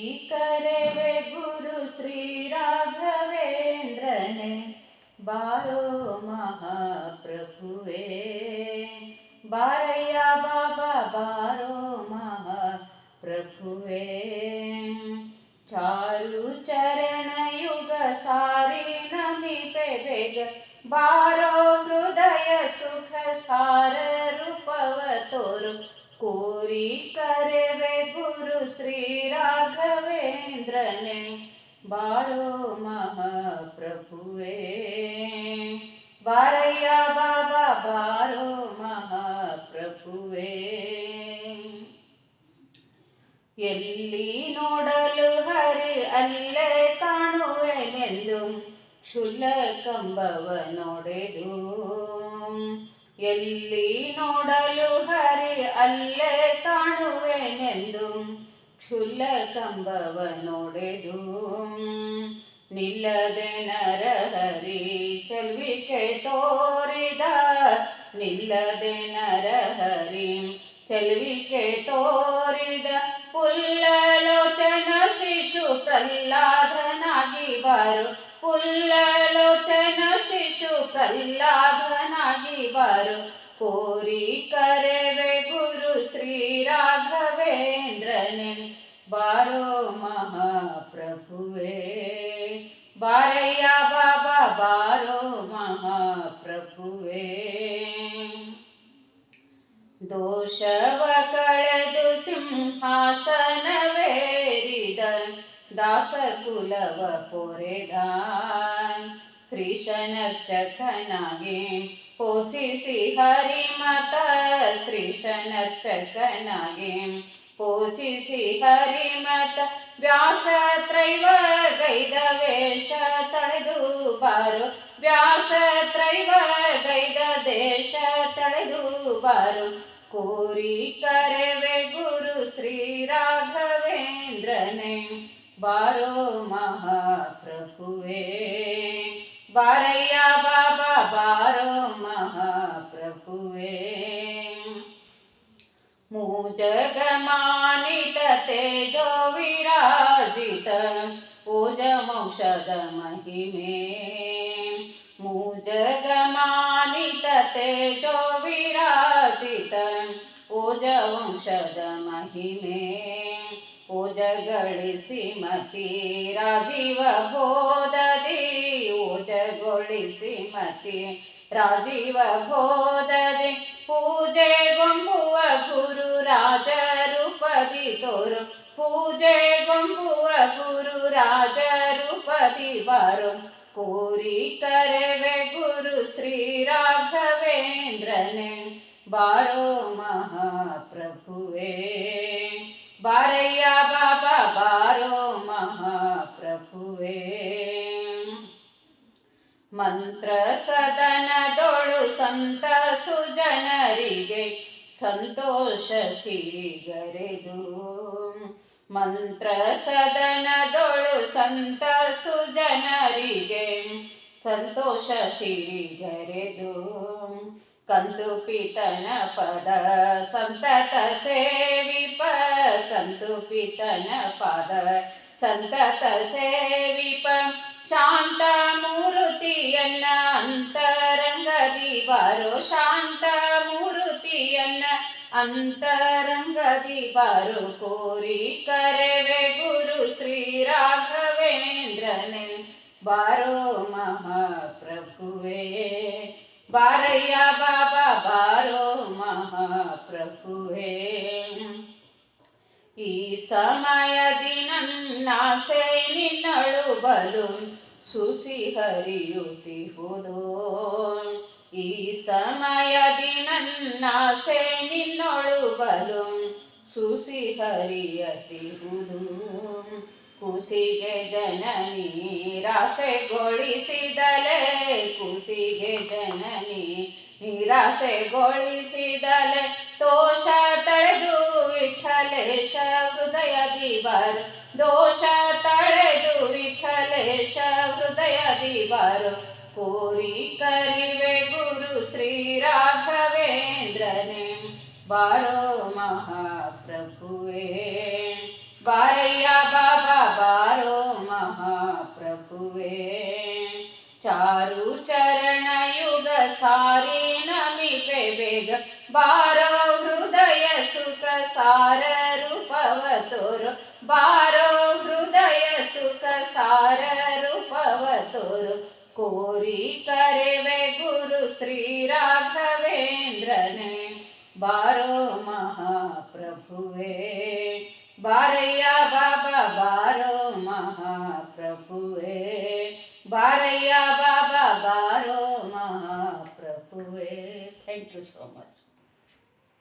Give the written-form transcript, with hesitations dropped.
ಕರೆವೆ ಗುರು ಶ್ರೀ ರಾಘವೇಂದ್ರನೇ, ಬಾರೋ ಮಹಾಪ್ರಭುವೇ. ಬಾರಯ್ಯ ಬಾಬಾ ಬಾರೋ ಮಹಾಪ್ರಭುವೇ. ಚಾರು ಚರಣ ಯುಗ ಸಾರಿ ನಮಿಪೆ ಬೇಗ, ಬಾರೋ ಹೃದಯ ಸುಖ ಸಾರ ರೂಪವ ತೋರು. ಕೋರಿ ಕರೆವೆ ಗುರು ಶ್ರೀ ರಾಘವೇಂದ್ರನೇ, ಬಾರೋ ಮಹಾಪ್ರಭುವೇ. ಬಾರಯ್ಯ ಬಾಬಾ ಬಾರೋ ಮಹಾಪ್ರಭುವೇ. ಎಲ್ಲಿ ನೋಡಲು ಹರಿ ಅಲ್ಲೇ ಕಾಣುವೆನೆಂದು ಕ್ಷುಲ್ಲಕಂಬವ ನೋಡೆದು. ಎಲ್ಲಿ ನೋಡಲು ಹರಿ ಅಲ್ಲೇ ಕಾಣುವೆನೆಂದು ಕ್ಷುಲ್ಲಕಂಬವ ನೋಡೆದು. ನಿಲ್ಲದೆ ನರಹರಿ ಚೆಲ್ವಿಕೆ ತೋರಿದ, ನಿಲ್ಲದೆ ನರಹರಿ ಚೆಲ್ವಿಕೆ ತೋರಿದ. ಪುಲ್ಲಲೋಚನ ಶಿಶು ಪ್ರಹ್ಲಾದನಾಗಿ ಬಾರು, ಪುಲ್ಲಲೋಚನ ಶಿಶು ಪ್ರಹ್ಲಾದನಾಗಿ ಬಾರು. ಕೋರಿ ಕರೆವೆ ಗುರು ಶ್ರೀ ರಾಘವೇಂದ್ರನೇ, ಬಾರೋ ಮಹಾಪ್ರಭುವೇ. ಬಾರಯ್ಯ ಬಾಬಾ ಬಾರೋ ಮಹಾಪ್ರಭುವೇ. ದೋಷವ ಕಳೆದು ಸಿಂಹಾಸನವೇರಿದ, ದಾಸಕುಲವ ಪೊರೆದ. ಶ್ರೀಶನರ್ಚಕನಾಗಿ ಪೋಷಿಸಿ ಹರಿಮತ, ಶ್ರೀಶನರ್ಚಕನಾಗಿ ಪೋಷಿಸಿ ಹರಿಮತ. ವ್ಯಾಸತ್ರೈವ ಗೈದ ವೇಷ ತಳೆದು ಬಾರು, ವ್ಯಾಸತ್ರೈವ ಗೈದ ದೇಶ ತಳೆದು ಬಾರು. ಕೋರಿ ಕರೆವೆ ಗುರು ಶ್ರೀ ರಾಘವೇಂದ್ರನೇ, ಬಾರೋ ಮಹಾಪ್ರಭುವೇ. ಬಾರಯ್ಯ ಬಾಬಾ ಬಾರೋ ಮಹಾಪ್ರಭುವೇ. ಮೂಜಗಮಾನಿತ ತೇಜೋ ವಿರಾಜಿತ, ಓಜಮೌಷಧ ಮಹಿಮೆ. ಮೂಜಗಮಾನಿತ ತೇಜೋ ವಿರಾಜಿತ, ಓಜವಂಶದ ಮಹಿಮೆ. ಓಜಗಳಿಸಿ ಮತಿ ರಾಜೀವ ಬೋಧದಿ, ಓಜಗೊಳಿಸಿ ಮತಿ ರಾಜೀವ ಬೋಧದಿ. ಪೂಜೆಗೊಂಬುವ ಗುರು ರಾಜ ರೂಪದಿ ತೋರು, ಪೂಜೆಗೊಂಬುವ ಗುರು ರಾಜ ರೂಪದಿ ಬಾರು. ಕೋರಿ ಕರೆವೆ ಗುರು ಶ್ರೀ ರಾಘವೇಂದ್ರನೇ, ಬಾರೋ ಮಹಾಪ್ರಭುವೇ. ಬಾರಯ್ಯ ಬಾಬಾ ಬಾರೋ ಮಹಾಪ್ರಭುವೇ. ಮಂತ್ರ ಸದನದೊಳು ಸಂತ ಸುಜನರಿಗೆ ಸಂತೋಷ ಸಿರಿಗರೆದು. ಮಂತ್ರ ಸದನದೊಳು ಸಂತ ಸುಜನರಿಗೆ ಸಂತೋಷ ಸಿರಿಗರೆದು. ಕಂತು ಪಿತನ ಪದ ಸಂತತ ಸೇವಿಪ, ಕಂತು ಪಿತನ ಪದ ಸಂತತ ಸೇವಿಪ. ಶಾಂತ ಮೂರುತಿಯನ್ನ ಅಂತರಂಗದಿ ಬಾರೋ, ಶಾಂತ ಮೂರುತಿಯನ್ನ ಅಂತರಂಗದಿ ಬಾರೋ. ಕೋರಿ ಕರೆವೆ ಗುರು ಶ್ರೀ ರಾಘವೇಂದ್ರನೇ, ಬಾರೋ ಮಹಾಪ್ರಭುವೇ. ಬಾರಯ್ಯ ಬಾಬಾ ಬಾರೋ ಮಹಾಪ್ರಭುವೇ. ಈ ಸಮಯದಿ ನನ್ನಾಸೆ ನಿನ್ನಳು ಬಲು ಸುಸಿ ಹರಿಯುತ್ತಿಹುದು. ಈ ಸಮಯದಿ ನನ್ನಾಸೆ ನಿನ್ನೊಳು ಬಲು ಸುಸಿ ಹರಿಯತಿಹುದು. ಕುಸಿಗೆ ಜನನಿ ನಿರಾಸೆಗೊಳಿಸಿದಲೆ, ಕುಸಿಗೆ ಜನನಿ ನಿರಾಸೆಗೊಳಿಸಿದಲೆ. ದೋಷ ತಳೆದು ವಿಠಲೇಶ ಹೃದಯದಿ ಬಾರು, ದೋಷ ತಳೆದು ವಿಠಲೇಶ ಹೃದಯದಿ ಬಾರು. ಕೋರಿ ಕರಿವೆ ಗುರು ಶ್ರೀ ರಾಘವೇಂದ್ರನೇ, ಬಾರೋ ಮಹಾಪ್ರಭುವೇ. ಬಾರಯ್ಯ ಬಾಬಾ सारी नमीपे बेग बारो हृदय सुख सार रूपव तोरो बारो हृदय सुख सार रूपव तोरो कोरी करेवे गुरु श्री राघवेंद्र ने बारो महाप्रभुवे बारैया बाबा बारो महाप्रभुवे बारैया बाबा बारो महाप्रभुवे. Thank you so much.